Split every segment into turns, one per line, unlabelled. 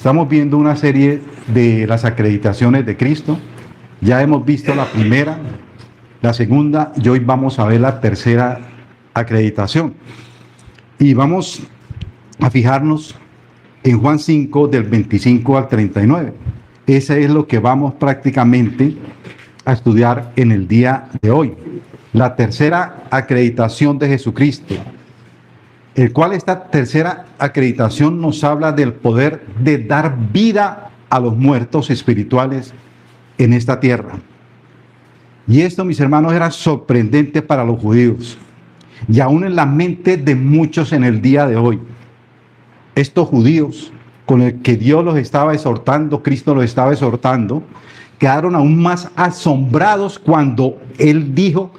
Estamos viendo una serie de las acreditaciones de Cristo. Ya hemos visto la primera, la segunda y hoy vamos a ver la tercera acreditación. Y vamos a fijarnos en Juan 5 del 25 al 39. Ese es lo que vamos prácticamente a estudiar en el día de hoy. La tercera acreditación de Jesucristo, el cual esta tercera acreditación nos habla del poder de dar vida a los muertos espirituales en esta tierra. Y esto, mis hermanos, era sorprendente para los judíos y aún en la mente de muchos en el día de hoy. Estos judíos con el que Dios los estaba exhortando, Cristo los estaba exhortando, quedaron aún más asombrados cuando Él dijo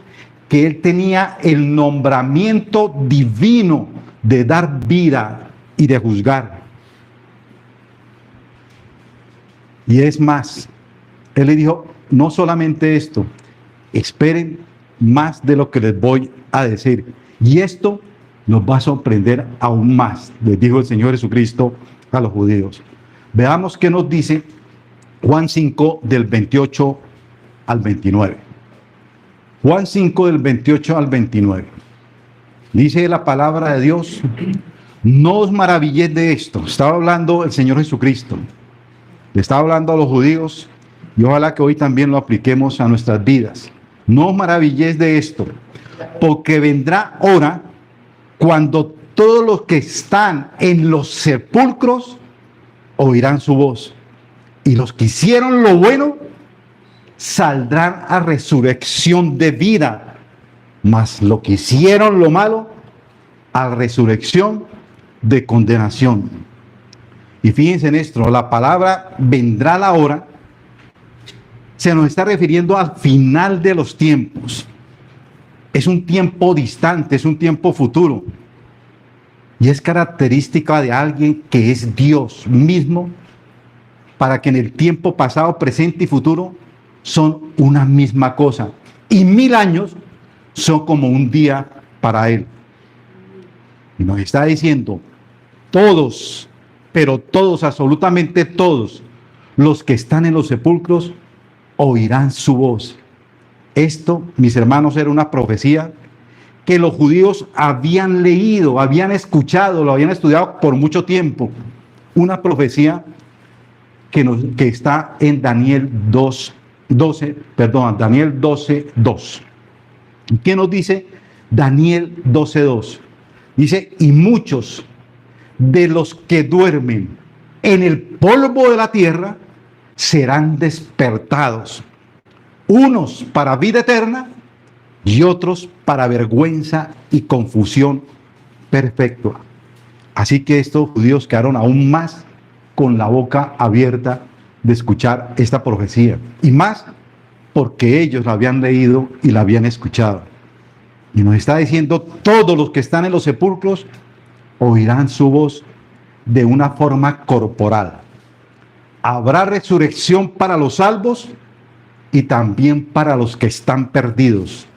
que Él tenía el nombramiento divino de dar vida y de juzgar. Y es más, Él le dijo, no solamente esto, esperen más de lo que les voy a decir. Y esto nos va a sorprender aún más, les dijo el Señor Jesucristo a los judíos. Veamos qué nos dice Juan 5 del 28 al 29. Juan 5 del 28 al 29. Dice la palabra de Dios, no os maravilléis de esto. Estaba hablando el Señor Jesucristo. Le estaba hablando a los judíos y ojalá que hoy también lo apliquemos a nuestras vidas. No os maravilléis de esto, porque vendrá hora cuando todos los que están en los sepulcros oirán su voz. Y los que hicieron lo bueno saldrán a resurrección de vida, mas los que hicieron lo malo a resurrección de condenación. Y fíjense en esto, la palabra vendrá la hora se nos está refiriendo al final de los tiempos. Es un tiempo distante, es un tiempo futuro. Y es característica de alguien que es Dios mismo, para que en el tiempo pasado, presente y futuro son una misma cosa. Y 1000 años son como un día para Él. Y nos está diciendo, todos, pero todos, absolutamente todos, los que están en los sepulcros, oirán su voz. Esto, mis hermanos, era una profecía que los judíos habían leído, habían escuchado, lo habían estudiado por mucho tiempo. Una profecía que está en Daniel 12:2. ¿Qué nos dice Daniel 12:2? Dice, y muchos de los que duermen en el polvo de la tierra serán despertados, unos para vida eterna y otros para vergüenza y confusión perpetua. Así que estos judíos quedaron aún más con la boca abierta de escuchar esta profecía, y más porque ellos la habían leído y la habían escuchado. Y nos está diciendo, todos los que están en los sepulcros oirán su voz de una forma corporal. Habrá resurrección para los salvos y también para los que están perdidos.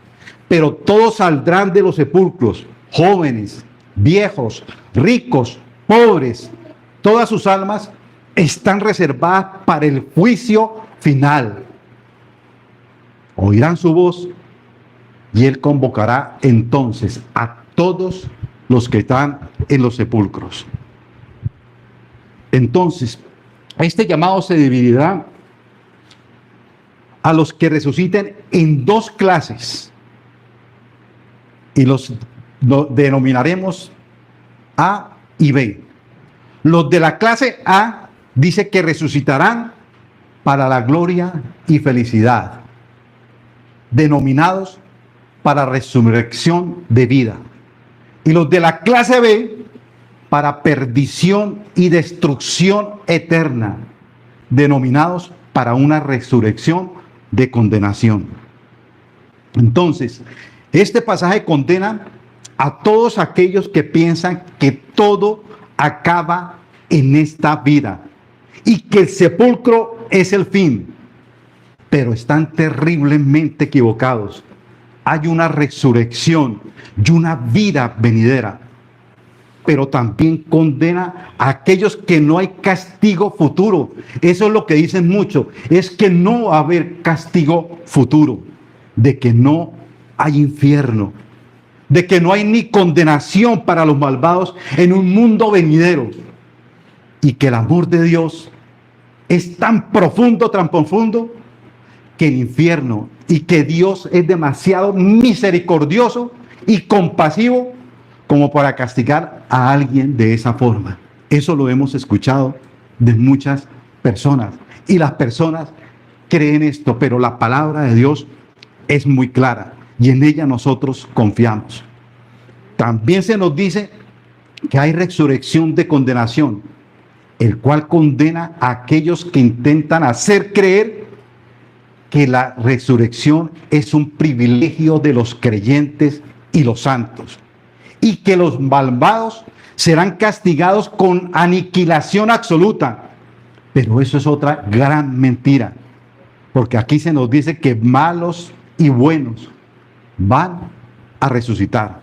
Pero todos saldrán de los sepulcros, jóvenes, viejos, ricos, pobres. Todas sus almas están reservadas para el juicio final. Oirán su voz y Él convocará entonces a todos los que están en los sepulcros. Entonces, este llamado se dividirá a los que resuciten en dos clases y los denominaremos A y B. Los de la clase A dice que resucitarán para la gloria y felicidad, denominados para resurrección de vida. Y los de la clase B para perdición y destrucción eterna, denominados para una resurrección de condenación. Entonces, este pasaje condena a todos aquellos que piensan que todo acaba en esta vida y que el sepulcro es el fin, pero están terriblemente equivocados. Hay una resurrección y una vida venidera. pero también condena a aquellos que no hay castigo futuro. Eso es lo que dicen mucho, es que no va a haber castigo futuro, de que no hay infierno, de que no hay ni condenación para los malvados en un mundo venidero, y que el amor de Dios es tan profundo, que el infierno, y que Dios es demasiado misericordioso y compasivo como para castigar a alguien de esa forma. Eso lo hemos escuchado de muchas personas, y las personas creen esto, pero la palabra de Dios es muy clara y en ella nosotros confiamos. También se nos dice que hay resurrección de condenación, el cual condena a aquellos que intentan hacer creer que la resurrección es un privilegio de los creyentes y los santos, y que los malvados serán castigados con aniquilación absoluta. Pero eso es otra gran mentira, porque aquí se nos dice que malos y buenos van a resucitar.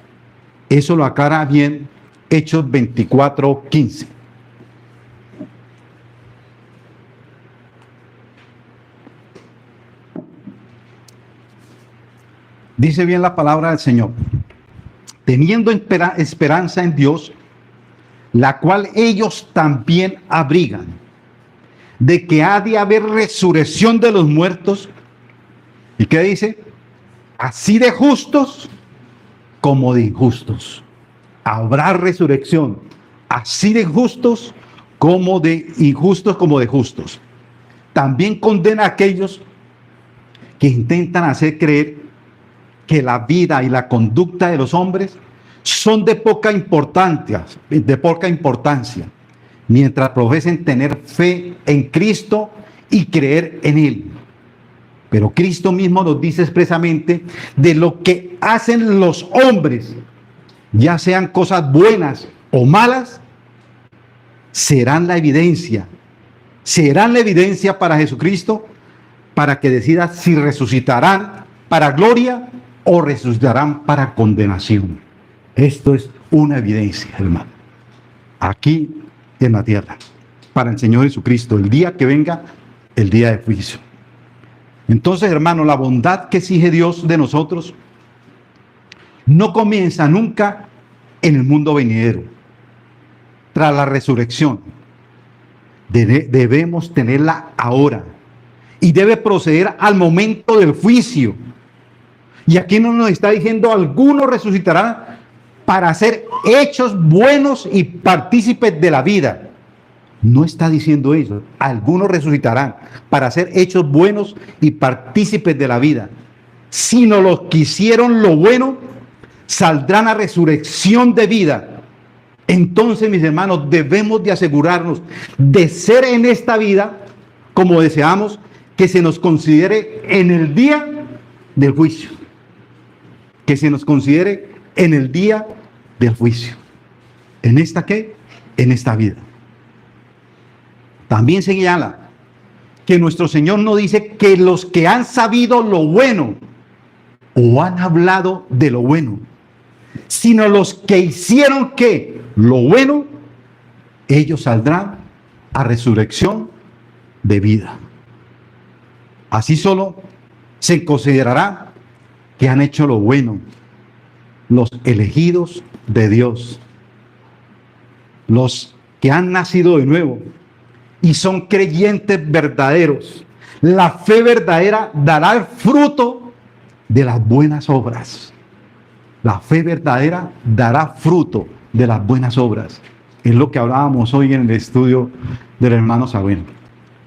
Eso lo aclara bien Hechos 24:15. Dice bien la palabra del Señor: teniendo esperanza en Dios, la cual ellos también abrigan, de que ha de haber resurrección de los muertos. ¿Y qué dice? Así de justos como de injustos. Habrá resurrección, así de justos como de injustos, como de justos. También condena a aquellos que intentan hacer creer que la vida y la conducta de los hombres son de poca importancia, mientras profesen tener fe en Cristo y creer en Él. Pero Cristo mismo nos dice expresamente de lo que hacen los hombres, ya sean cosas buenas o malas, serán la evidencia para Jesucristo, para que decida si resucitarán para gloria o resucitarán para condenación. Esto es una evidencia, hermano, aquí en la tierra, para el Señor Jesucristo, el día que venga, el día de juicio. Entonces, hermano, la bondad que exige Dios de nosotros no comienza nunca en el mundo venidero. Tras la resurrección, debemos tenerla ahora, y debe proceder al momento del juicio. Y aquí no nos está diciendo algunos resucitarán para ser hechos buenos y partícipes de la vida. No está diciendo eso. Algunos resucitarán para ser hechos buenos y partícipes de la vida, sino los que hicieron lo bueno saldrán a resurrección de vida. Entonces, mis hermanos, debemos de asegurarnos de ser en esta vida como deseamos que se nos considere en el día del juicio. Que se nos considere en el día del juicio. ¿En esta qué? En esta vida. También señala que nuestro Señor no dice que los que han sabido lo bueno o han hablado de lo bueno, sino los que hicieron ¿qué? Lo bueno, ellos saldrán a resurrección de vida. Así solo se considerará que han hecho lo bueno los elegidos de Dios, los que han nacido de nuevo y son creyentes verdaderos. La fe verdadera dará el fruto de las buenas obras. La fe verdadera dará fruto de las buenas obras. Es lo que hablábamos hoy en el estudio del hermano Saúl.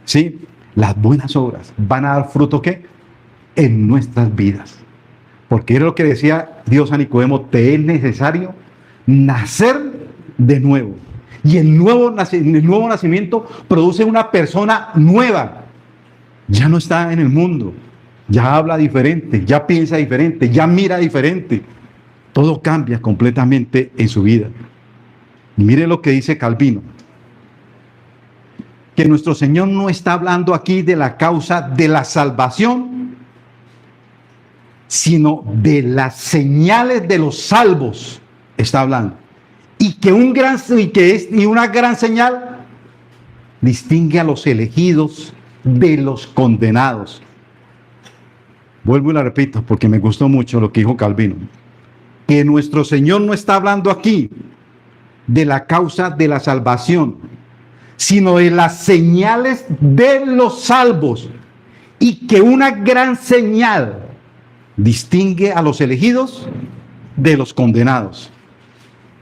¿Sí? Las buenas obras van a dar fruto ¿qué? En nuestras vidas. Porque era lo que decía Dios a Nicodemo: te es necesario nacer de nuevo. Y el nuevo nacimiento produce una persona nueva. Ya no está en el mundo, ya habla diferente, ya piensa diferente, ya mira diferente. Todo cambia completamente en su vida. Y mire lo que dice Calvino: que nuestro Señor no está hablando aquí de la causa de la salvación, sino de las señales de los salvos está hablando. y una gran señal distingue a los elegidos de los condenados. Vuelvo y la repito porque me gustó mucho lo que dijo Calvino. Que nuestro Señor no está hablando aquí de la causa de la salvación, sino de las señales de los salvos, y que una gran señal distingue a los elegidos de los condenados.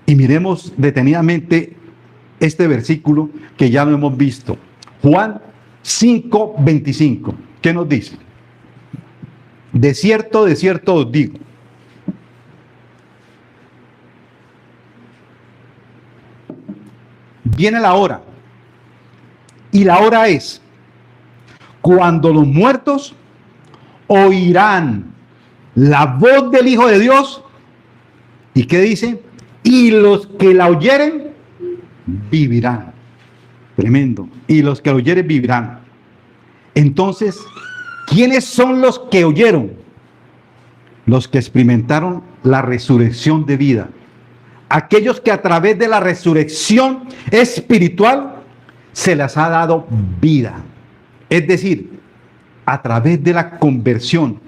Y miremos detenidamente este versículo que ya lo hemos visto. Juan 5:25. ¿Qué nos dice? De cierto os digo. Viene la hora. Y la hora es cuando los muertos oirán la voz del Hijo de Dios. ¿Y qué dice? Y los que la oyeren vivirán. Tremendo. Y los que la oyeren vivirán. Entonces, ¿quiénes son los que oyeron? Los que experimentaron la resurrección de vida. Aquellos que a través de la resurrección espiritual se les ha dado vida. Es decir, a través de la conversión.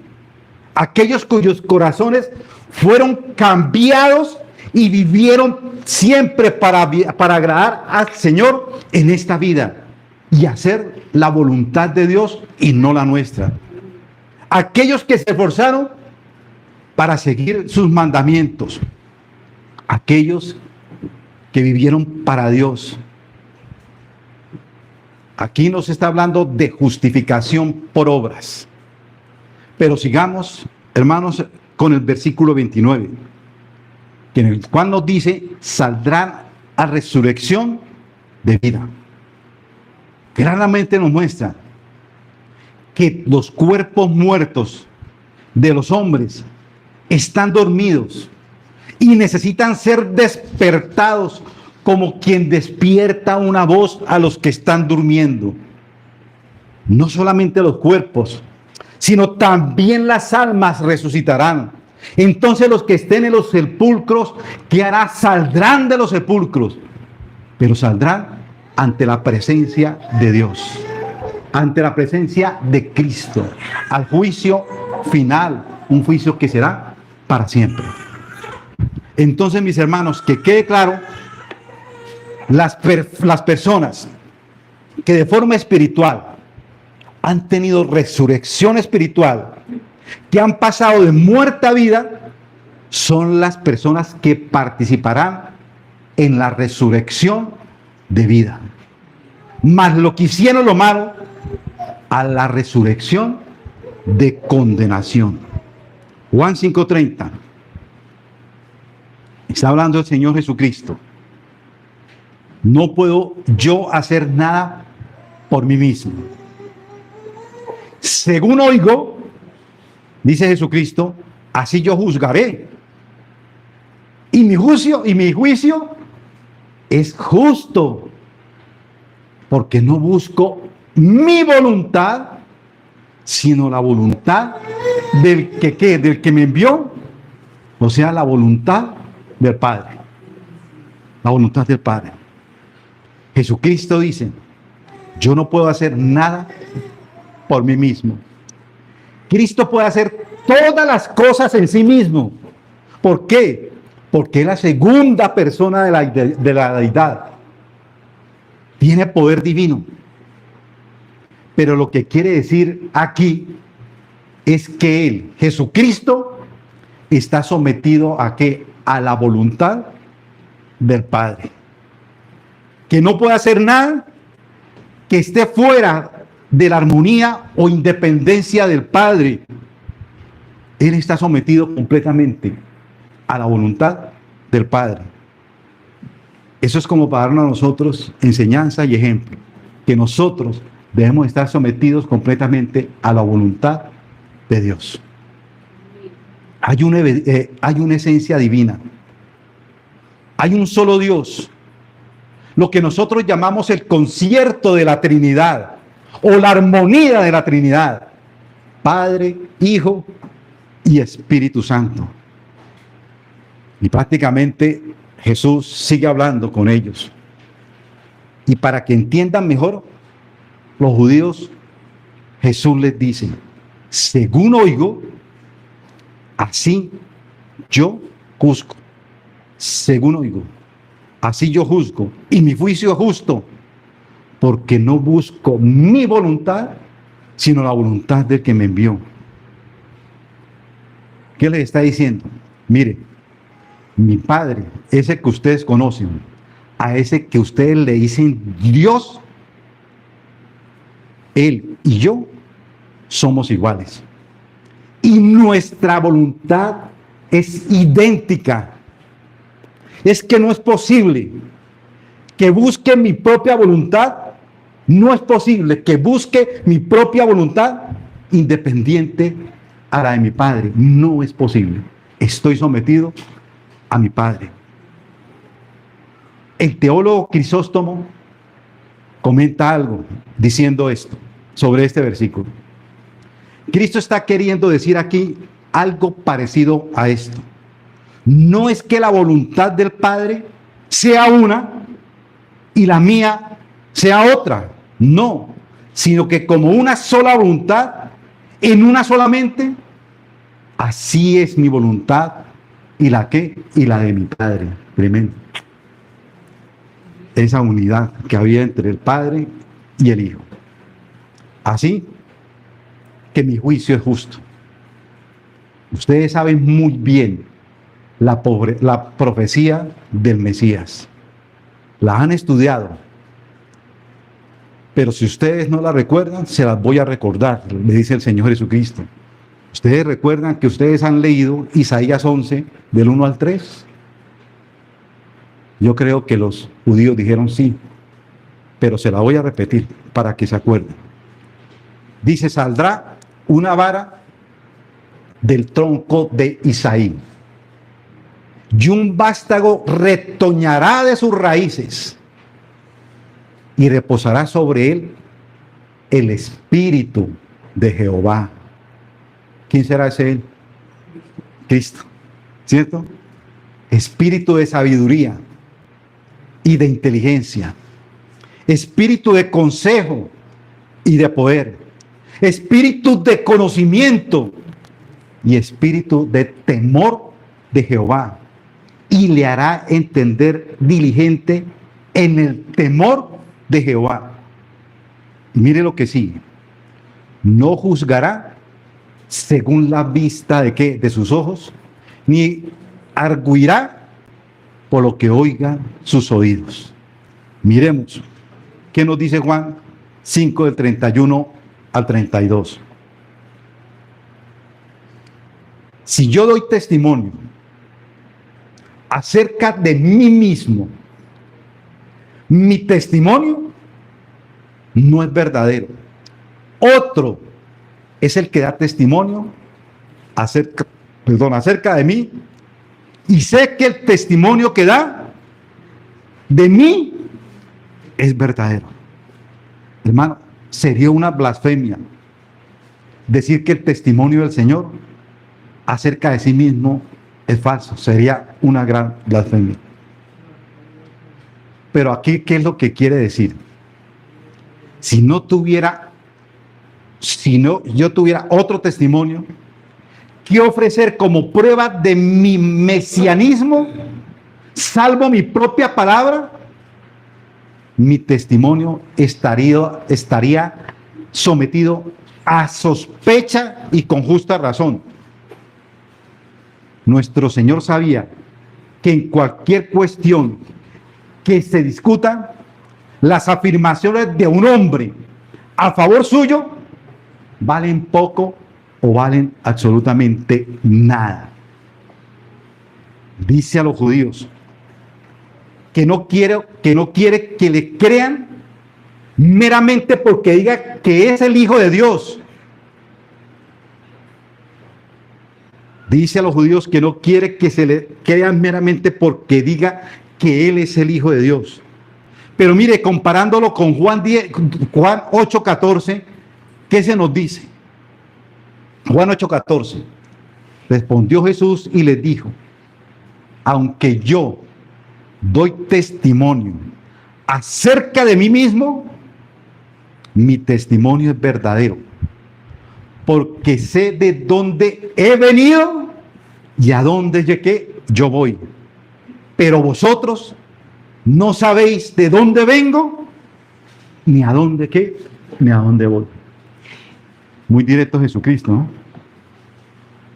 Aquellos cuyos corazones fueron cambiados y vivieron siempre para agradar al Señor en esta vida y hacer la voluntad de Dios y no la nuestra. Aquellos que se esforzaron para seguir sus mandamientos. Aquellos que vivieron para Dios. Aquí nos está hablando de justificación por obras. Pero sigamos, hermanos, con el versículo 29, en el cual nos dice, saldrán a resurrección de vida. Claramente nos muestra que los cuerpos muertos de los hombres están dormidos y necesitan ser despertados como quien despierta una voz a los que están durmiendo. No solamente los cuerpos, sino también las almas resucitarán. Entonces los que estén en los sepulcros, ¿qué hará? Saldrán de los sepulcros, pero saldrán ante la presencia de Dios, ante la presencia de Cristo, al juicio final, un juicio que será para siempre. Entonces, mis hermanos, que quede claro, las personas que de forma espiritual han tenido resurrección espiritual, que han pasado de muerte a vida, son las personas que participarán en la resurrección de vida. Mas lo que hicieron lo malo, a la resurrección de condenación. Juan 5:30. Está hablando el Señor Jesucristo. No puedo yo hacer nada por mí mismo. Según oigo, dice Jesucristo, así yo juzgaré. Y mi juicio es justo, porque no busco mi voluntad, sino la voluntad del que me envió, o sea, la voluntad del Padre. La voluntad del Padre. Jesucristo dice, yo no puedo hacer nada por mí mismo. Cristo puede hacer todas las cosas en sí mismo. ¿Por qué? Porque es la segunda persona de la deidad. Tiene poder divino. Pero lo que quiere decir aquí es que Él, Jesucristo, está sometido ¿a qué? A la voluntad del Padre. Que no puede hacer nada que esté fuera de la armonía o independencia del Padre. Él está sometido completamente a la voluntad del Padre. Eso es como para darnos a nosotros enseñanza y ejemplo, que nosotros debemos estar sometidos completamente a la voluntad de Dios. Hay una esencia divina. Hay un solo Dios. Lo que nosotros llamamos el concierto de la Trinidad o la armonía de la Trinidad. Padre, Hijo y Espíritu Santo. Y prácticamente Jesús sigue hablando con ellos. Y para que entiendan mejor, los judíos, Jesús les dice, según oigo, así yo juzgo. Según oigo, así yo juzgo. Y mi juicio es justo, porque no busco mi voluntad, sino la voluntad del que me envió. ¿Qué les está diciendo? Mire, mi Padre, ese que ustedes conocen, a ese que ustedes le dicen Dios, Él y yo somos iguales. Y nuestra voluntad es idéntica. Es que no es posible que busque mi propia voluntad. No es posible que busque mi propia voluntad independiente a la de mi Padre. No es posible. Estoy sometido a mi Padre. El teólogo Crisóstomo comenta algo diciendo esto sobre este versículo. Cristo está queriendo decir aquí algo parecido a esto. No es que la voluntad del Padre sea una y la mía sea otra. No, sino que como una sola voluntad, en una sola mente, así es mi voluntad y la de mi Padre. Tremendo. Esa unidad que había entre el Padre y el Hijo. Así que mi juicio es justo. Ustedes saben muy bien la profecía del Mesías. La han estudiado. Pero si ustedes no la recuerdan, se las voy a recordar, le dice el Señor Jesucristo. Ustedes recuerdan que ustedes han leído Isaías 11, del 1 al 3. Yo creo que los judíos dijeron sí, pero se la voy a repetir para que se acuerden. Dice, saldrá una vara del tronco de Isaí, y un vástago retoñará de sus raíces, y reposará sobre él el espíritu de Jehová. ¿Quién será ese él? Cristo, ¿cierto? Espíritu de sabiduría y de inteligencia, espíritu de consejo y de poder, espíritu de conocimiento y espíritu de temor de Jehová, y le hará entender diligente en el temor de Jehová. Y mire lo que sigue. No juzgará según la vista de ¿qué? De sus ojos, ni arguirá por lo que oigan sus oídos. Miremos qué nos dice Juan 5 del 31 al 32. Si yo doy testimonio acerca de mí mismo, mi testimonio no es verdadero. Otro es el que da testimonio acerca de mí, y sé que el testimonio que da de mí es verdadero. Hermano, sería una blasfemia decir que el testimonio del Señor acerca de sí mismo es falso. Sería una gran blasfemia. Pero aquí, ¿qué es lo que quiere decir? Si yo tuviera otro testimonio que ofrecer como prueba de mi mesianismo, salvo mi propia palabra, mi testimonio estaría sometido a sospecha y con justa razón. Nuestro Señor sabía que en cualquier cuestión que se discuta, las afirmaciones de un hombre a favor suyo valen poco o valen absolutamente nada. Dice a los judíos que no quiere que le crean meramente porque diga que es el Hijo de Dios. Dice a los judíos que no quiere que se le crean meramente porque diga que Él es el Hijo de Dios. Pero mire, comparándolo con Juan 8:14, ¿qué se nos dice? Juan 8:14. Respondió Jesús y les dijo: aunque yo doy testimonio acerca de mí mismo, mi testimonio es verdadero, porque sé de dónde he venido y a dónde llegué, yo voy. Pero vosotros no sabéis de dónde vengo, ni a dónde qué, ni a dónde voy. Muy directo Jesucristo, ¿no?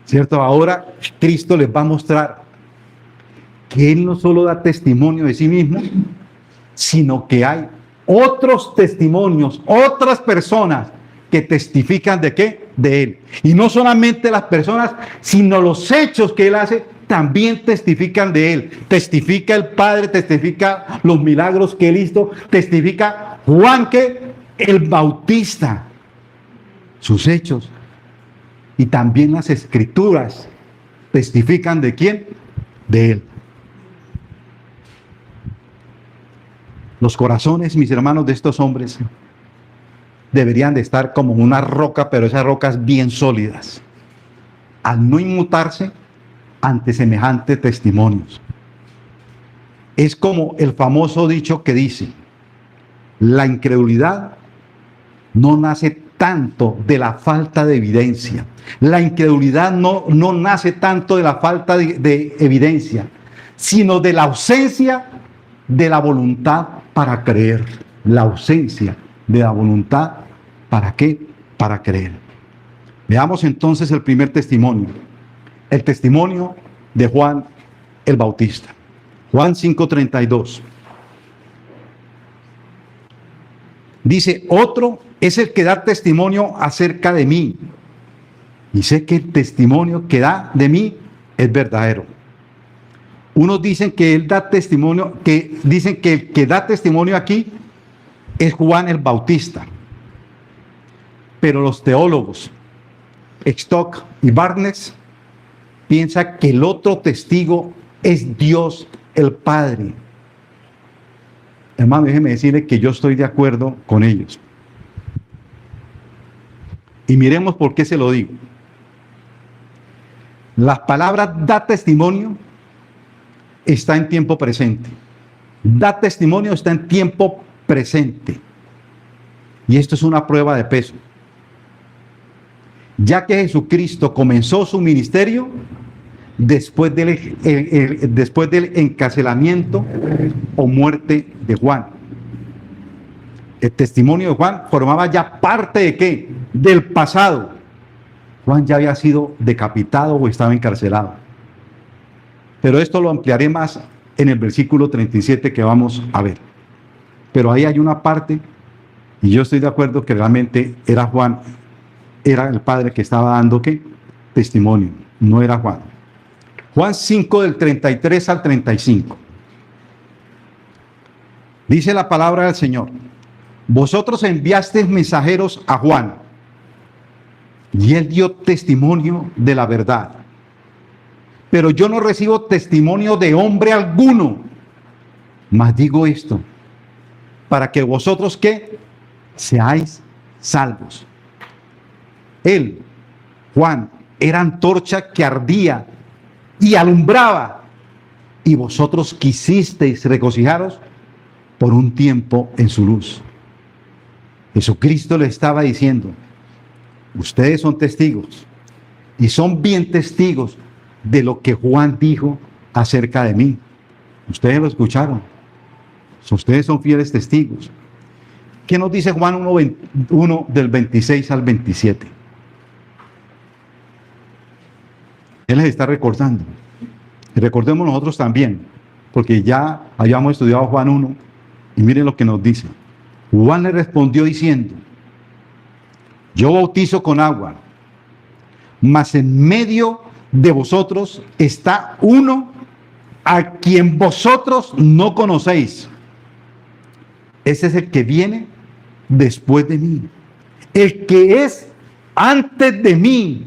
¿Cierto? Ahora Cristo les va a mostrar que Él no solo da testimonio de sí mismo, sino que hay otros testimonios, otras personas que testifican de qué, de Él. Y no solamente las personas, sino los hechos que Él hace también testifican de Él. Testifica el Padre, testifica los milagros que Él hizo, testifica Juan, que el Bautista, sus hechos. Y también las Escrituras testifican de quién, de Él. Los corazones, mis hermanos, de estos hombres deberían de estar como una roca, pero esas rocas bien sólidas, al no inmutarse ante semejantes testimonios. Es como el famoso dicho que dice: la incredulidad no nace tanto de la falta de evidencia. La incredulidad no nace tanto de la falta de evidencia, sino de la ausencia de la voluntad para creer. La ausencia de la voluntad, ¿para qué? Para creer. Veamos entonces el primer testimonio. El testimonio de Juan el Bautista. Juan 5:32. Dice: otro es el que da testimonio acerca de mí, y sé que el testimonio que da de mí es verdadero. Unos dicen que él da testimonio, que dicen que el que da testimonio aquí es Juan el Bautista. Pero los teólogos Stock y Barnes piensan que el otro testigo es Dios el Padre. Hermano, déjeme decirle que yo estoy de acuerdo con ellos. Y miremos por qué se lo digo. Las palabras da testimonio está en tiempo presente. Da testimonio está en tiempo presente. Y esto es una prueba de peso. Ya que Jesucristo comenzó su ministerio después del encarcelamiento o muerte de Juan. El testimonio de Juan formaba ya parte de ¿qué? Del pasado. Juan ya había sido decapitado o estaba encarcelado. Pero esto lo ampliaré más en el versículo 37 que vamos a ver. Pero ahí hay una parte, y yo estoy de acuerdo que realmente era Juan, era el Padre que estaba dando ¿qué? Testimonio, no era Juan. Juan 5 del 33 al 35. Dice la palabra del Señor: vosotros enviasteis mensajeros a Juan, y él dio testimonio de la verdad. Pero yo no recibo testimonio de hombre alguno, mas digo esto, para que vosotros ¿qué? Seáis salvos. Él, Juan, era antorcha que ardía y alumbraba, y vosotros quisisteis regocijaros por un tiempo en su luz. Jesucristo le estaba diciendo: ustedes son testigos, y son bien testigos de lo que Juan dijo acerca de mí. Ustedes lo escucharon. Ustedes son fieles testigos. ¿Qué nos dice Juan 1 del 26 al 27? Él les está recordando. Y recordemos nosotros también, porque ya habíamos estudiado Juan 1, y miren lo que nos dice. Juan le respondió diciendo: yo bautizo con agua, mas en medio de vosotros está uno a quien vosotros no conocéis. Ese es el que viene después de mí, el que es antes de mí,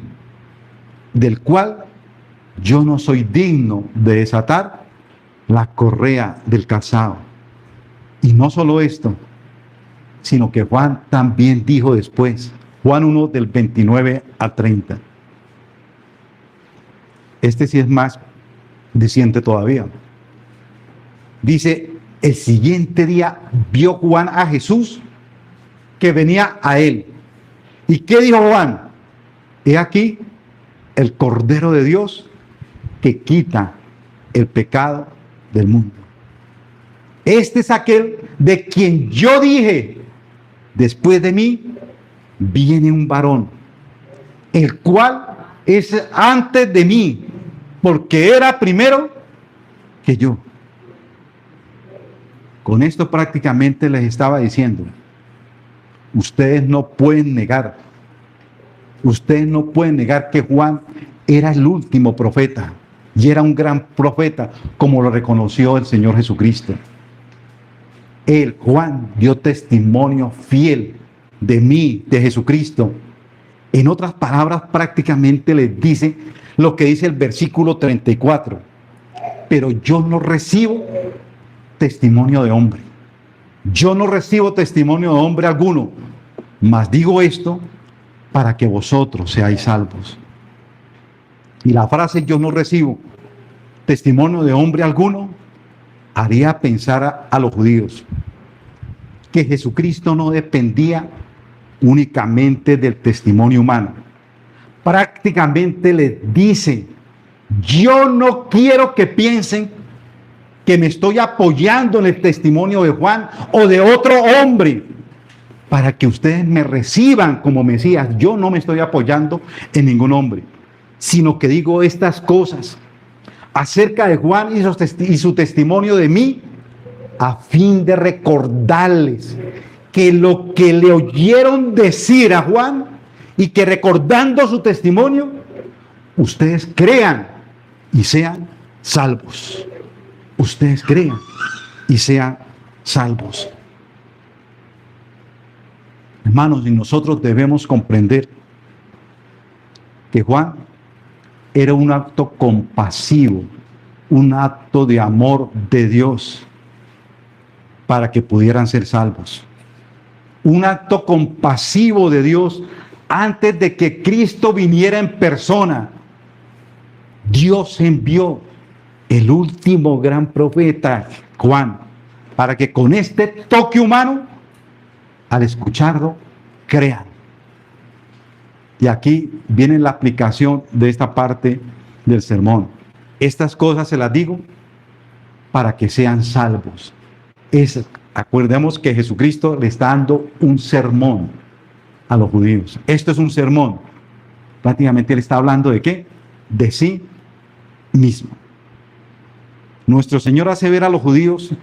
del cual yo no soy digno de desatar la correa del calzado. Y no solo esto, sino que Juan también dijo después, Juan 1 del 29 al 30. Este sí es más diciente todavía. Dice, el siguiente día vio Juan a Jesús que venía a él. ¿Y qué dijo Juan? He aquí el Cordero de Dios que quita el pecado del mundo. Este es aquel de quien yo dije, después de mí viene un varón, el cual es antes de mí, porque era primero que yo. Con esto prácticamente les estaba diciendo, ustedes no pueden negar que Juan era el último profeta y era un gran profeta, como lo reconoció el Señor Jesucristo. Él, Juan, dio testimonio fiel de mí, de Jesucristo. En otras palabras, prácticamente les dice lo que dice el versículo 34. Pero yo no recibo testimonio de hombre. Yo no recibo testimonio de hombre alguno, mas digo esto para que vosotros seáis salvos. Y la frase yo no recibo testimonio de hombre alguno haría pensar a los judíos que Jesucristo no dependía únicamente del testimonio humano. Prácticamente les dice, yo no quiero que piensen que me estoy apoyando en el testimonio de Juan o de otro hombre para que ustedes me reciban como Mesías. Yo no me estoy apoyando en ningún hombre, sino que digo estas cosas acerca de Juan y su testimonio de mí, a fin de recordarles que lo que le oyeron decir a Juan y que recordando su testimonio, ustedes crean y sean salvos. Ustedes crean y sean salvos. Hermanos, y nosotros debemos comprender que Juan era un acto compasivo, un acto de amor de Dios para que pudieran ser salvos. Un acto compasivo de Dios antes de que Cristo viniera en persona. Dios envió el último gran profeta, Juan, para que con este toque humano, al escucharlo, crean. Y aquí viene la aplicación de esta parte del sermón. Estas cosas se las digo para que sean salvos. Acordemos que Jesucristo le está dando un sermón a los judíos. Esto es un sermón. Prácticamente él está hablando de ¿qué? De sí mismo. Nuestro Señor hace ver a los judíos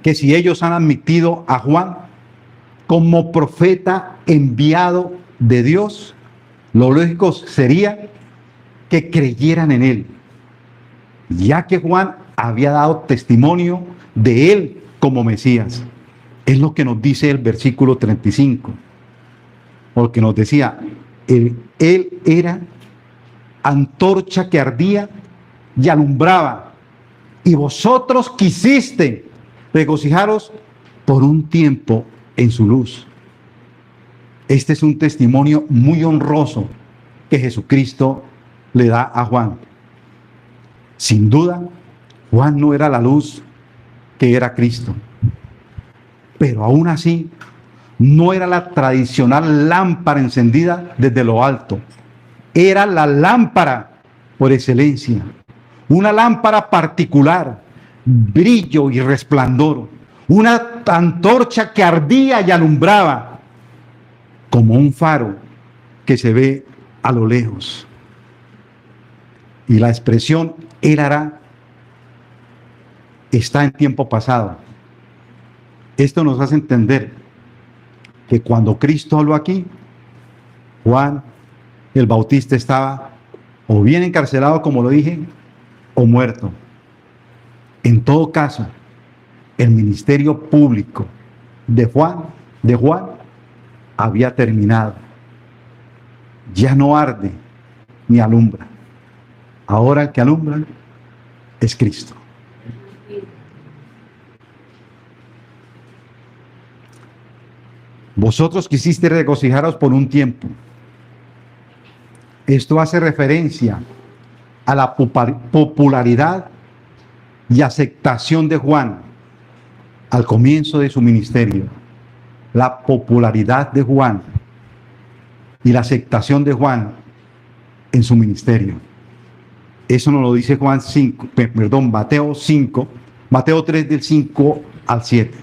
que si ellos han admitido a Juan como profeta enviado de Dios, lo lógico sería que creyeran en él, ya que Juan había dado testimonio de él como Mesías. Es lo que nos dice el versículo 35, porque nos decía, él era antorcha que ardía y alumbraba, y vosotros quisiste regocijaros por un tiempo en su luz. Este es un testimonio muy honroso que Jesucristo le da a Juan. Sin duda, Juan no era la luz que era Cristo, pero aún así no era la tradicional lámpara encendida desde lo alto. Era la lámpara por excelencia, una lámpara particular, brillo y resplandor, una antorcha que ardía y alumbraba como un faro que se ve a lo lejos. Y la expresión él hará está en tiempo pasado. Esto nos hace entender que cuando Cristo habló aquí, Juan el Bautista estaba o bien encarcelado, como lo dije, o muerto. En todo caso, el ministerio público de Juan había terminado. Ya no arde ni alumbra. Ahora el que alumbra es Cristo. Vosotros quisiste regocijaros por un tiempo. Esto hace referencia a la popularidad y aceptación de Juan al comienzo de su ministerio, la popularidad de Juan y la aceptación de Juan en su ministerio. Eso nos lo dice Mateo 5, Mateo 3 del 5 al 7.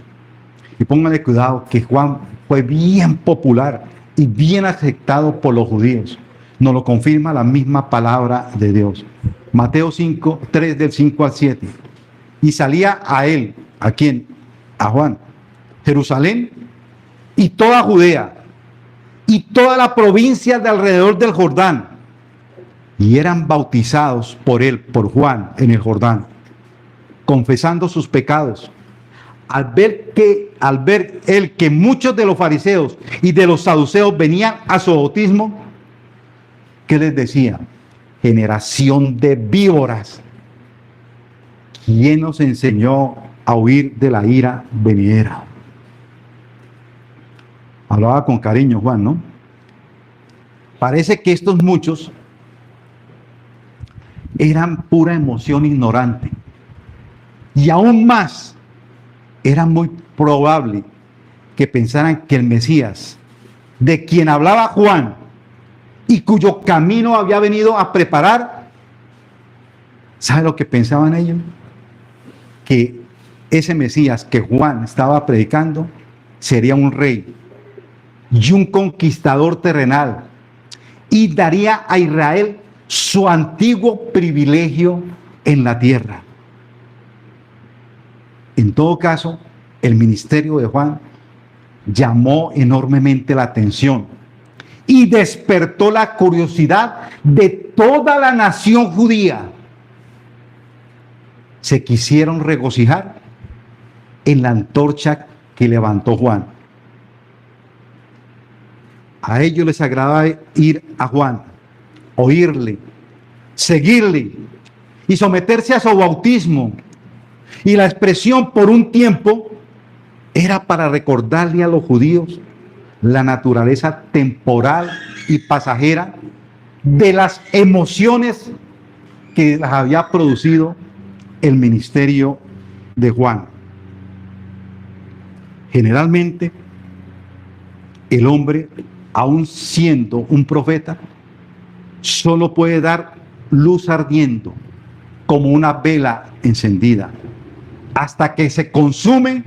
Y pónganle cuidado que Juan fue bien popular y bien aceptado por los judíos. Nos lo confirma la misma palabra de Dios. Mateo 5, 3 del 5 al 7. Y salía a él, ¿a quién? A Juan, Jerusalén y toda Judea y toda la provincia de alrededor del Jordán, y eran bautizados por él, por Juan, en el Jordán, confesando sus pecados. Al ver él que muchos de los fariseos y de los saduceos venían a su bautismo, ¿qué les decía? Generación de víboras, ¿quién nos enseñó a huir de la ira venidera? Hablaba con cariño Juan, ¿no? Parece que estos muchos eran pura emoción ignorante. Y aún más, era muy probable que pensaran que el Mesías, de quien hablaba Juan y cuyo camino había venido a preparar, ¿sabe lo que pensaban ellos? Que ese Mesías que Juan estaba predicando sería un rey y un conquistador terrenal, y daría a Israel su antiguo privilegio en la tierra. En todo caso, el ministerio de Juan llamó enormemente la atención y despertó la curiosidad de toda la nación judía. Se quisieron regocijar en la antorcha que levantó Juan. A ellos les agradaba ir a Juan, oírle, seguirle y someterse a su bautismo. Y la expresión por un tiempo era para recordarle a los judíos la naturaleza temporal y pasajera de las emociones que las había producido el ministerio de Juan. Generalmente, el hombre, aun siendo un profeta, solo puede dar luz ardiendo como una vela encendida, hasta que se consume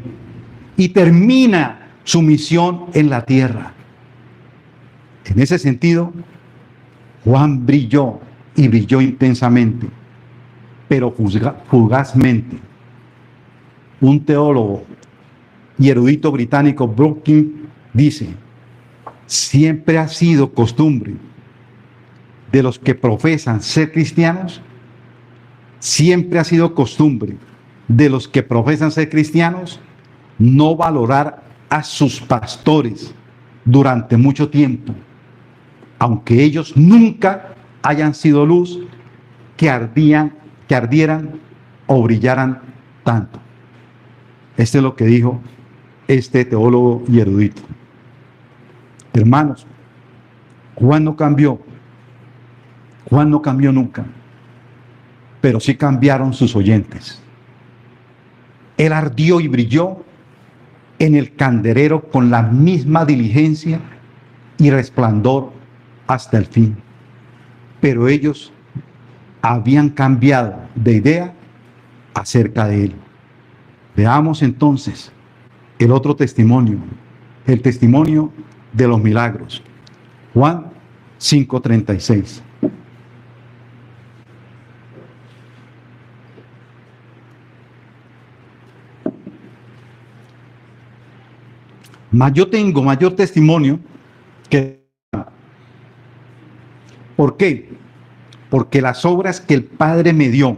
y termina su misión en la tierra. En ese sentido, Juan brilló y brilló intensamente, pero fugazmente. Un teólogo y erudito británico, Brookins, dice: siempre ha sido costumbre de los que profesan ser cristianos, siempre ha sido costumbre de los que profesan ser cristianos no valorar a sus pastores durante mucho tiempo, aunque ellos nunca hayan sido luz que ardieran o brillaran tanto. Este es lo que dijo este teólogo y erudito. Hermanos, Juan no cambió nunca, pero sí cambiaron sus oyentes. Él ardió y brilló en el candelero con la misma diligencia y resplandor hasta el fin. Pero ellos habían cambiado de idea acerca de él. Veamos entonces el otro testimonio, el testimonio de los milagros. Juan 5:36. Yo tengo mayor testimonio que... ¿Por qué? Porque las obras que el Padre me dio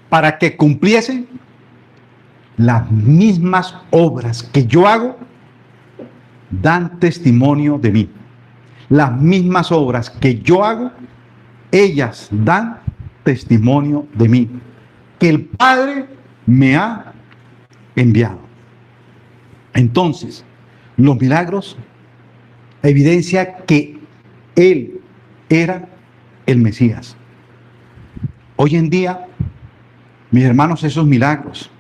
para que cumpliese, las mismas obras que yo hago dan testimonio de mí. Las mismas obras que yo hago, ellas dan testimonio de mí, que el Padre me ha enviado. Entonces, los milagros evidencian que Él era el Mesías. Hoy en día Mis hermanos, esos milagros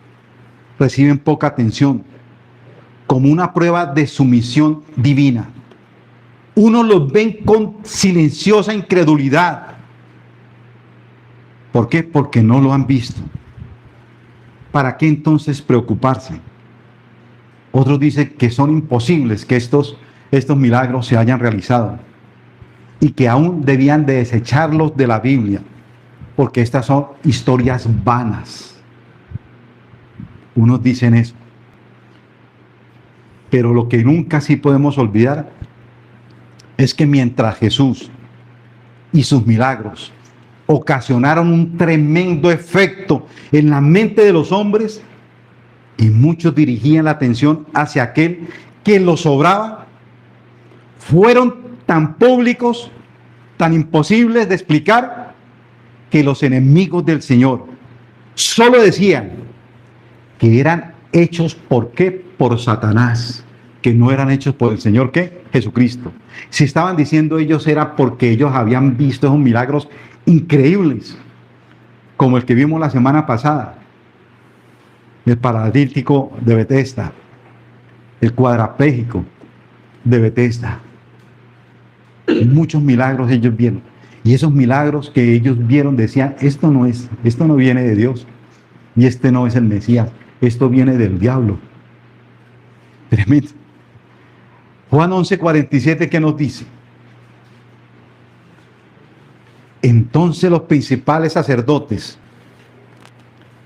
reciben poca atención, como una prueba de sumisión divina. Unos los ven con silenciosa incredulidad. ¿Por qué? Porque no lo han visto. ¿Para qué entonces preocuparse? Otros dicen que son imposibles que estos milagros se hayan realizado y que aún debían de desecharlos de la Biblia, porque estas son historias vanas. Unos dicen eso. Pero lo que nunca sí podemos olvidar es que mientras Jesús y sus milagros ocasionaron un tremendo efecto en la mente de los hombres, y muchos dirigían la atención hacia aquel que los sobraba, fueron tan públicos, tan imposibles de explicar, que los enemigos del Señor solo decían que eran hechos, ¿por qué? Por Satanás, que no eran hechos por el Señor, ¿qué? Jesucristo. Si estaban diciendo ellos, era porque ellos habían visto esos milagros increíbles, como el que vimos la semana pasada, el paralítico de Betesda, el cuadraplégico de Betesda. Muchos milagros ellos vieron. Y esos milagros que ellos vieron decían, esto no viene de Dios. Y este no es el Mesías. Esto viene del diablo. Tremendo. Juan 11:47, ¿qué nos dice? Entonces los principales sacerdotes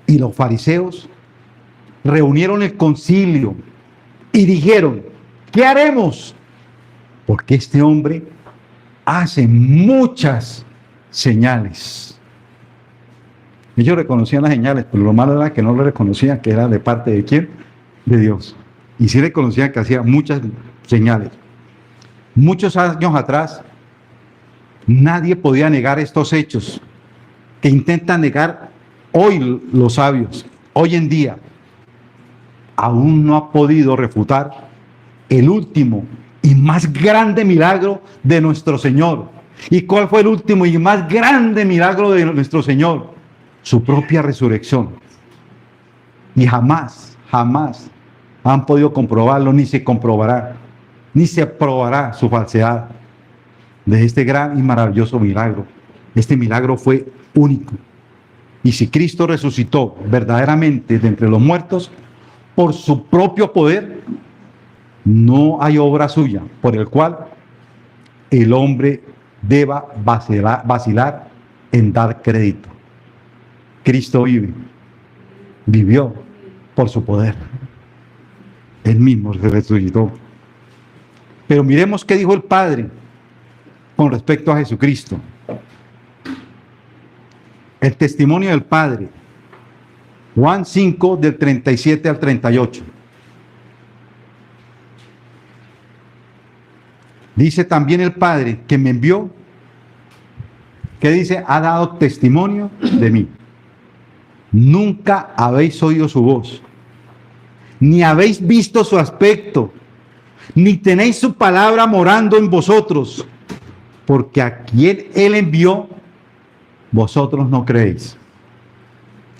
y los fariseos reunieron el concilio y dijeron, ¿qué haremos? Porque este hombre hace muchas señales. Ellos reconocían las señales, pero lo malo era que no lo reconocían, que era de parte de ¿quién? De Dios. Y sí reconocían que hacía muchas señales. Muchos años atrás, nadie podía negar estos hechos que intentan negar hoy los sabios. Hoy en día, aún no ha podido refutar el último y más grande milagro de nuestro Señor. ¿Y cuál fue el último y más grande milagro de nuestro Señor? Su propia resurrección. Y jamás han podido comprobarlo, ni se comprobará, ni se probará su falsedad de este gran y maravilloso milagro. Este milagro fue único. Y si Cristo resucitó verdaderamente de entre los muertos, por su propio poder, no hay obra suya por el cual el hombre deba vacilar en dar crédito. Cristo vivió por su poder. Él mismo se resucitó. Pero miremos qué dijo el Padre con respecto a Jesucristo. El testimonio del Padre. Juan 5, del 37 al 38. Dice también el Padre que me envió, que dice, ha dado testimonio de mí. Nunca habéis oído su voz, ni habéis visto su aspecto, ni tenéis su palabra morando en vosotros, porque a quien Él envió, vosotros no creéis.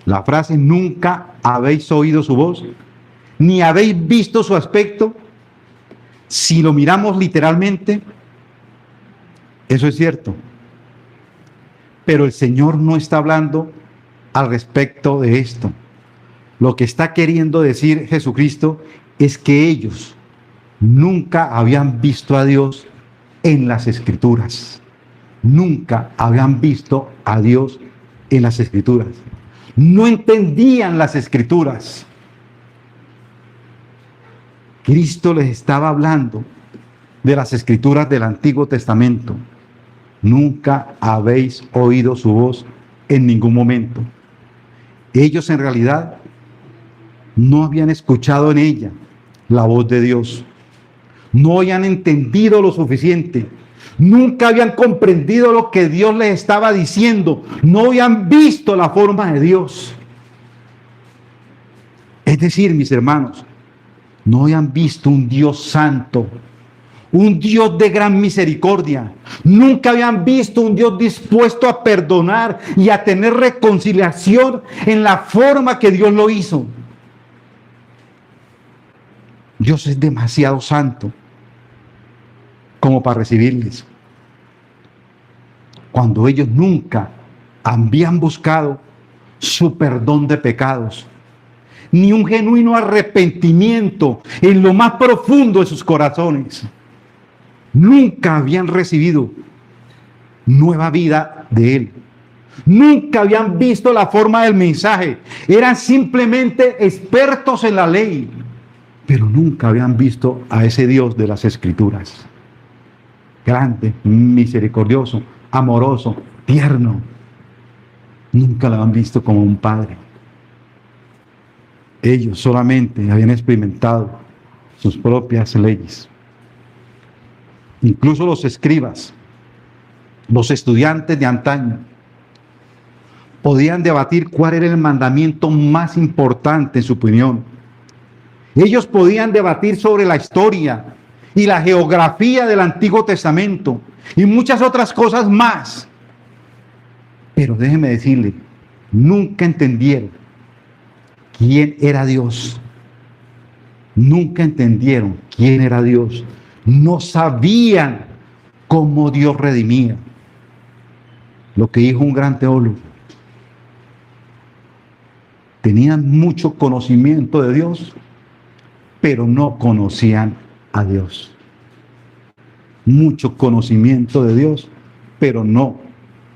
La frase nunca habéis oído su voz, ni habéis visto su aspecto, si lo miramos literalmente, eso es cierto. Pero el Señor no está hablando al respecto de esto. Lo que está queriendo decir Jesucristo es que ellos nunca habían visto a Dios en las Escrituras. Nunca habían visto a Dios en las Escrituras. No entendían las Escrituras. Cristo les estaba hablando de las Escrituras del Antiguo Testamento. Nunca habéis oído su voz en ningún momento. Ellos en realidad no habían escuchado en ella la voz de Dios. No habían entendido lo suficiente. Nunca habían comprendido lo que Dios les estaba diciendo. No habían visto la forma de Dios. Es decir, mis hermanos, no habían visto un Dios santo, un Dios de gran misericordia. Nunca habían visto un Dios dispuesto a perdonar y a tener reconciliación en la forma que Dios lo hizo. Dios es demasiado santo como para recibirles, cuando ellos nunca habían buscado su perdón de pecados, ni un genuino arrepentimiento en lo más profundo de sus corazones. Nunca habían recibido nueva vida de Él. Nunca habían visto la forma del mensaje. Eran simplemente expertos en la ley, pero nunca habían visto a ese Dios de las Escrituras. Grande, misericordioso, amoroso, tierno. Nunca lo habían visto como un padre. Ellos solamente habían experimentado sus propias leyes. Incluso los escribas, los estudiantes de antaño, podían debatir cuál era el mandamiento más importante en su opinión. Ellos podían debatir sobre la historia y la geografía del Antiguo Testamento y muchas otras cosas más. Pero déjeme decirle, nunca entendieron quién era Dios. Nunca entendieron quién era Dios. No sabían cómo Dios redimía. Lo que dijo un gran teólogo. Tenían mucho conocimiento de Dios, pero no conocían a Dios. Mucho conocimiento de Dios, pero no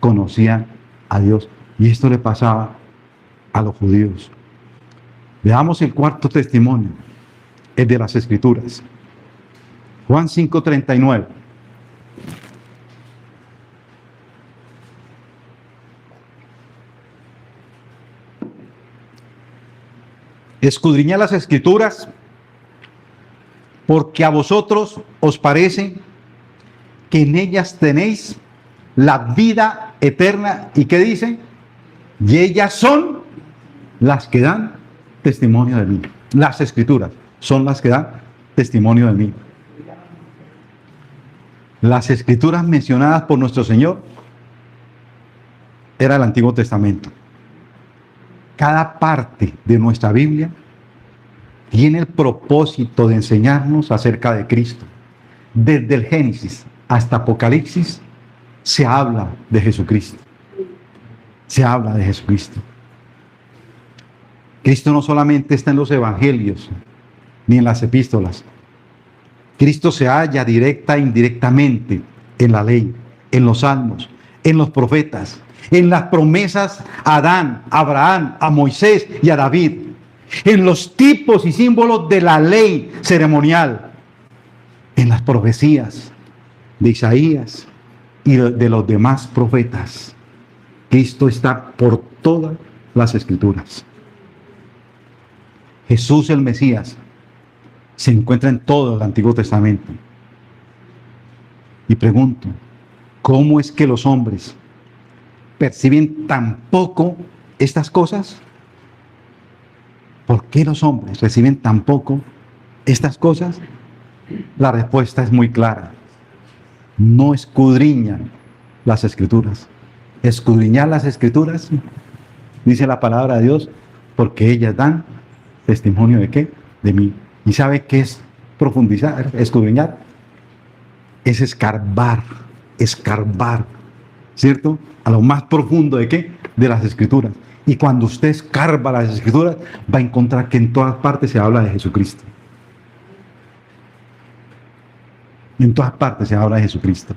conocían a Dios. Y esto le pasaba a los judíos. Veamos el cuarto testimonio, el de las Escrituras. Juan 5:39. Escudriñad las Escrituras, porque a vosotros os parece que en ellas tenéis la vida eterna. ¿Y qué dice? Y ellas son las que dan testimonio de mí. Las Escrituras son las que dan testimonio de mí. Las Escrituras mencionadas por nuestro Señor era el Antiguo Testamento. Cada parte de nuestra Biblia tiene el propósito de enseñarnos acerca de Cristo. Desde el Génesis hasta Apocalipsis se habla de Jesucristo. Se habla de Jesucristo. Cristo no solamente está en los evangelios ni en las epístolas. Cristo se halla directa e indirectamente en la ley, en los salmos, en los profetas, en las promesas a Adán, a Abraham, a Moisés y a David, en los tipos y símbolos de la ley ceremonial, en las profecías de Isaías y de los demás profetas. Cristo está por todas las Escrituras. Jesús el Mesías se encuentra en todo el Antiguo Testamento. Y pregunto, ¿cómo es que los hombres perciben tan poco estas cosas? ¿Por qué los hombres reciben tan poco estas cosas? La respuesta es muy clara. No escudriñan las Escrituras. Escudriñar las Escrituras, dice la palabra de Dios, porque ellas dan testimonio ¿de qué? De mí. ¿Y sabe qué es profundizar, escudriñar? Es escarbar, ¿cierto? A lo más profundo ¿de qué? De las Escrituras. Y cuando usted escarba las Escrituras, va a encontrar que en todas partes se habla de Jesucristo. En todas partes se habla de Jesucristo.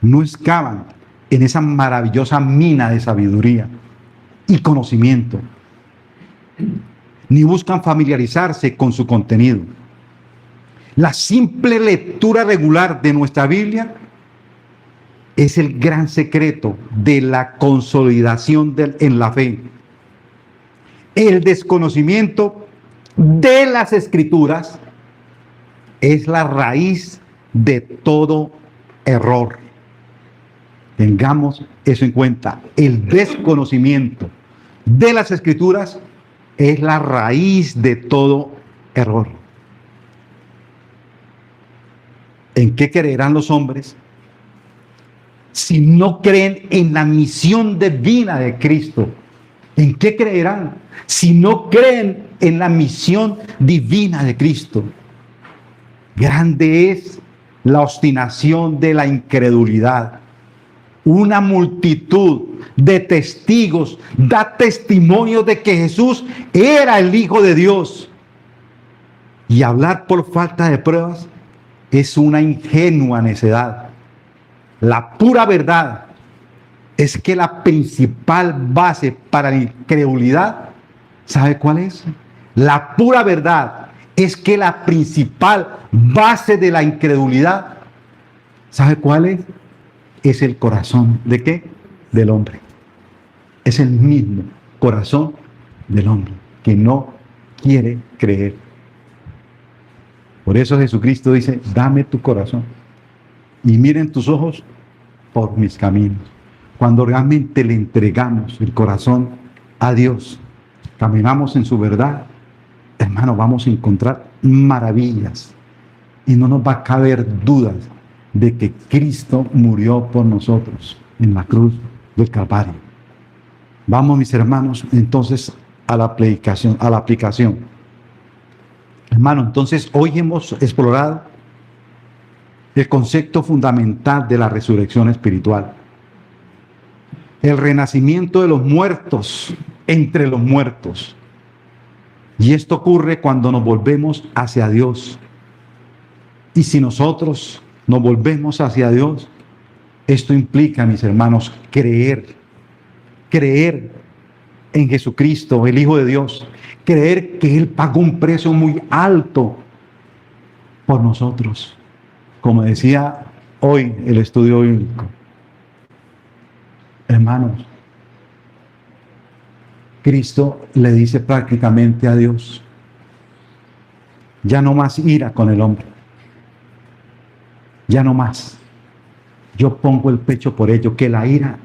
No excavan en esa maravillosa mina de sabiduría y conocimiento, ni buscan familiarizarse con su contenido. La simple lectura regular de nuestra Biblia es el gran secreto de la consolidación en la fe. El desconocimiento de las Escrituras es la raíz de todo error. Tengamos eso en cuenta. El desconocimiento de las Escrituras es la raíz de todo error. ¿En qué creerán los hombres si no creen en la misión divina de Cristo? ¿En qué creerán si no creen en la misión divina de Cristo? Grande es la obstinación de la incredulidad. Una multitud de testigos da testimonio de que Jesús era el Hijo de Dios. Y hablar por falta de pruebas es una ingenua necedad. La pura verdad es que la principal base para la incredulidad, ¿sabe cuál es? La pura verdad es que la principal base de la incredulidad, ¿sabe cuál es? Es el corazón. ¿De qué? Del hombre. Es el mismo corazón del hombre que no quiere creer. Por eso Jesucristo dice, dame tu corazón y miren tus ojos por mis caminos. Cuando realmente le entregamos el corazón a Dios, caminamos en su verdad, hermano, vamos a encontrar maravillas y no nos va a caber dudas de que Cristo murió por nosotros en la cruz del Calvario. Vamos, mis hermanos, entonces a la aplicación. Hermano, entonces hoy hemos explorado el concepto fundamental de la resurrección espiritual. El renacimiento de los muertos entre los muertos. Y esto ocurre cuando nos volvemos hacia Dios. Y si nosotros nos volvemos hacia Dios, esto implica, mis hermanos, creer en Jesucristo, el Hijo de Dios, creer que Él pagó un precio muy alto por nosotros. Como decía hoy el estudio bíblico, hermanos, Cristo le dice prácticamente a Dios, ya no más ira con el hombre, ya no más. Yo pongo el pecho por ello, que la ira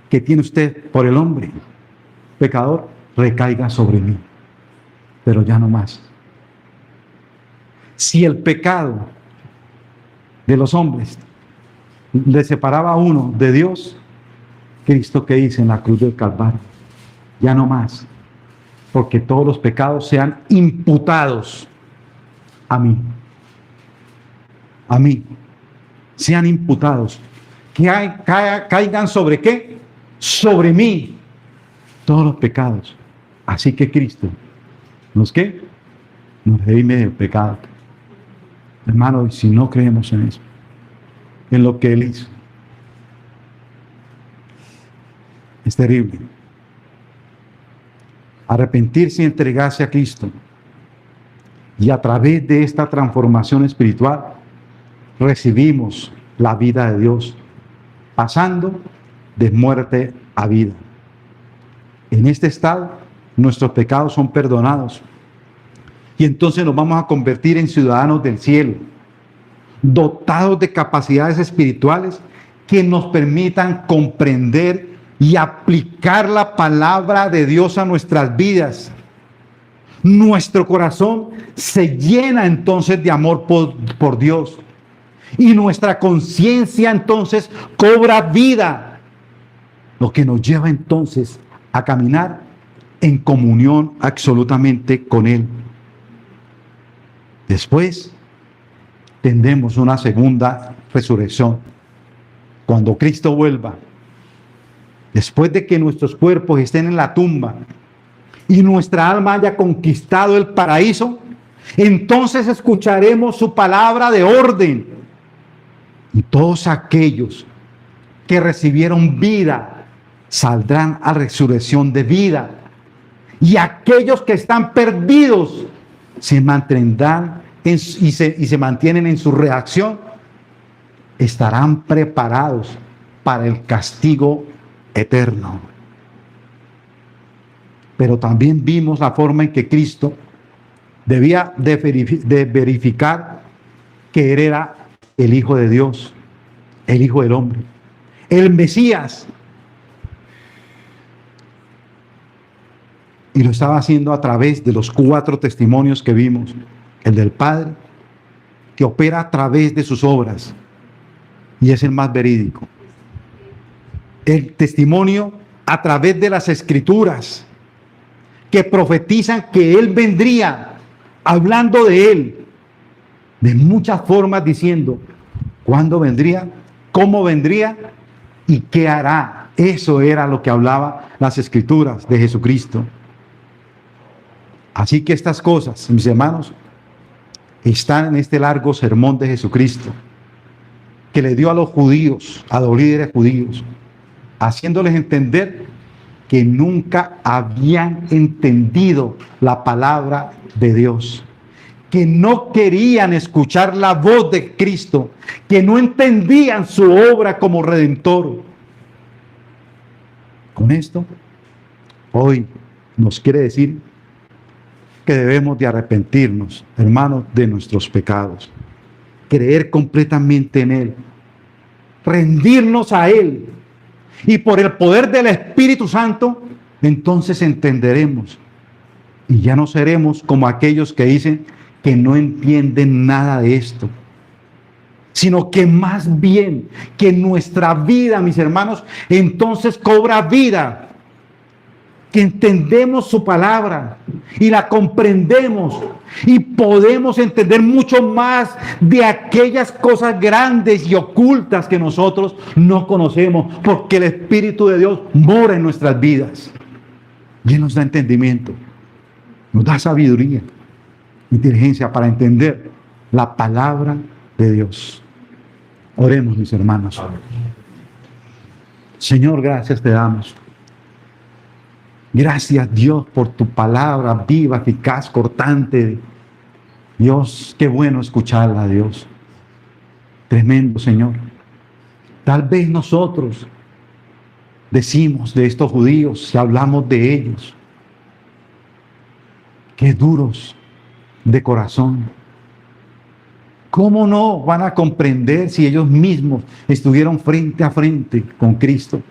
que tiene usted por el hombre pecador recaiga sobre mí, pero ya no más. Si el pecado de los hombres le separaba a uno de Dios, Cristo, ¿qué dice en la cruz del Calvario? Ya no más, porque todos los pecados sean imputados a mí, sean imputados, que caigan sobre ¿qué? Sobre mí, todos los pecados. Así que Cristo, ¿nos qué? Nos redime del pecado. Hermano, si no creemos en eso, en lo que Él hizo, es terrible. Arrepentirse y entregarse a Cristo. Y a través de esta transformación espiritual, recibimos la vida de Dios, pasando de muerte a vida. En este estado, nuestros pecados son perdonados. Y entonces nos vamos a convertir en ciudadanos del cielo, dotados de capacidades espirituales que nos permitan comprender y aplicar la palabra de Dios a nuestras vidas. Nuestro corazón se llena entonces de amor por Dios. Y nuestra conciencia entonces cobra vida, lo que nos lleva entonces a caminar en comunión absolutamente con Él. Después tendremos una segunda resurrección. Cuando Cristo vuelva, después de que nuestros cuerpos estén en la tumba y nuestra alma haya conquistado el paraíso, entonces escucharemos su palabra de orden. Y todos aquellos que recibieron vida saldrán a resurrección de vida. Y aquellos que están perdidos se mantendrán y se mantienen en su reacción, estarán preparados para el castigo eterno. Pero también vimos la forma en que Cristo debía de verificar que Él era el Hijo de Dios, el Hijo del Hombre, el Mesías. Y lo estaba haciendo a través de los 4 testimonios que vimos: el del Padre, que opera a través de sus obras y es el más verídico. El testimonio a través de las Escrituras que profetizan que Él vendría, hablando de Él, de muchas formas, diciendo cuándo vendría, cómo vendría y qué hará. Eso era lo que hablaba las Escrituras de Jesucristo. Así que estas cosas, mis hermanos, están en este largo sermón de Jesucristo, que le dio a los judíos, a los líderes judíos, haciéndoles entender que nunca habían entendido la palabra de Dios, que no querían escuchar la voz de Cristo, que no entendían su obra como redentor. Con esto, hoy nos quiere decir que debemos de arrepentirnos, hermanos, de nuestros pecados, creer completamente en Él, rendirnos a Él, y por el poder del Espíritu Santo, entonces entenderemos y ya no seremos como aquellos que dicen que no entienden nada de esto, sino que más bien que nuestra vida, mis hermanos, entonces cobra vida, que entendemos su palabra y la comprendemos y podemos entender mucho más de aquellas cosas grandes y ocultas que nosotros no conocemos, porque el Espíritu de Dios mora en nuestras vidas y Él nos da entendimiento, nos da sabiduría, inteligencia para entender la palabra de Dios. Oremos, mis hermanos. Señor, gracias te damos. Gracias, Dios, por tu palabra viva, eficaz, cortante. Dios, qué bueno escucharla, Dios. Tremendo, Señor. Tal vez nosotros decimos de estos judíos, si hablamos de ellos, qué duros de corazón. ¿Cómo no van a comprender si ellos mismos estuvieron frente a frente con Cristo?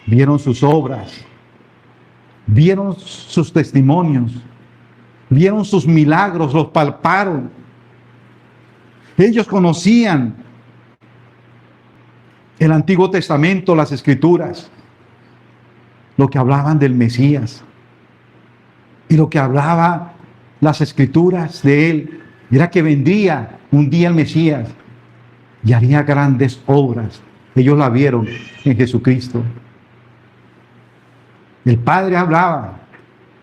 Vieron sus obras, vieron sus testimonios, vieron sus milagros, los palparon. Ellos conocían el Antiguo Testamento, las Escrituras, lo que hablaban del Mesías y lo que hablaba las Escrituras de Él. Era que vendría un día el Mesías y haría grandes obras. Ellos la vieron en Jesucristo. El Padre hablaba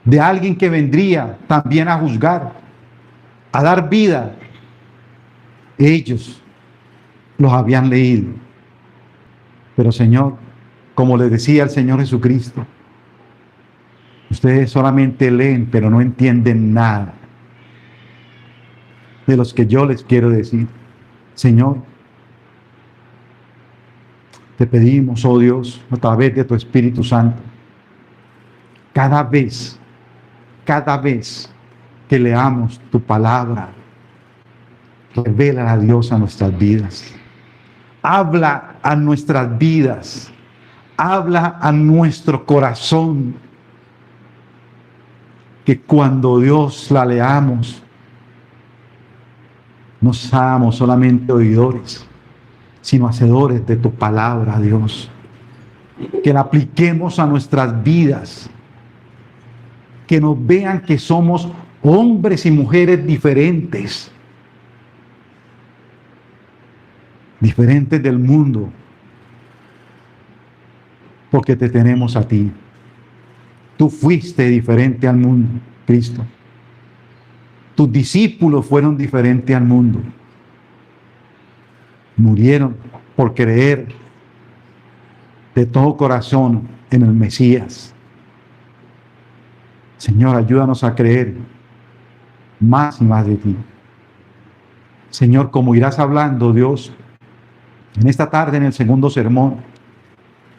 de alguien que vendría también a juzgar, a dar vida. Ellos los habían leído. Pero Señor, como les decía el Señor Jesucristo, ustedes solamente leen, pero no entienden nada de los que yo les quiero decir. Señor, te pedimos, oh Dios, a través de tu Espíritu Santo, cada vez que leamos tu palabra, revela a Dios a nuestras vidas. Habla a nuestras vidas. Habla a nuestro corazón. Que cuando Dios la leamos, no seamos solamente oidores, sino hacedores de tu palabra, Dios. Que la apliquemos a nuestras vidas. Que nos vean que somos hombres y mujeres diferentes. Diferentes del mundo. Porque te tenemos a ti. Tú fuiste diferente al mundo, Cristo. Tus discípulos fueron diferentes al mundo. Murieron por creer de todo corazón en el Mesías. Señor, ayúdanos a creer más y más de ti. Señor, como irás hablando, Dios, en esta tarde en el segundo sermón,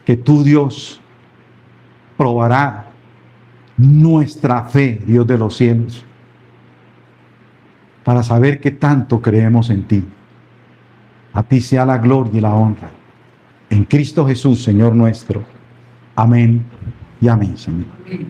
que tú, Dios, probará nuestra fe, Dios de los cielos, para saber qué tanto creemos en ti. A ti sea la gloria y la honra. En Cristo Jesús, Señor nuestro. Amén y amén, Señor.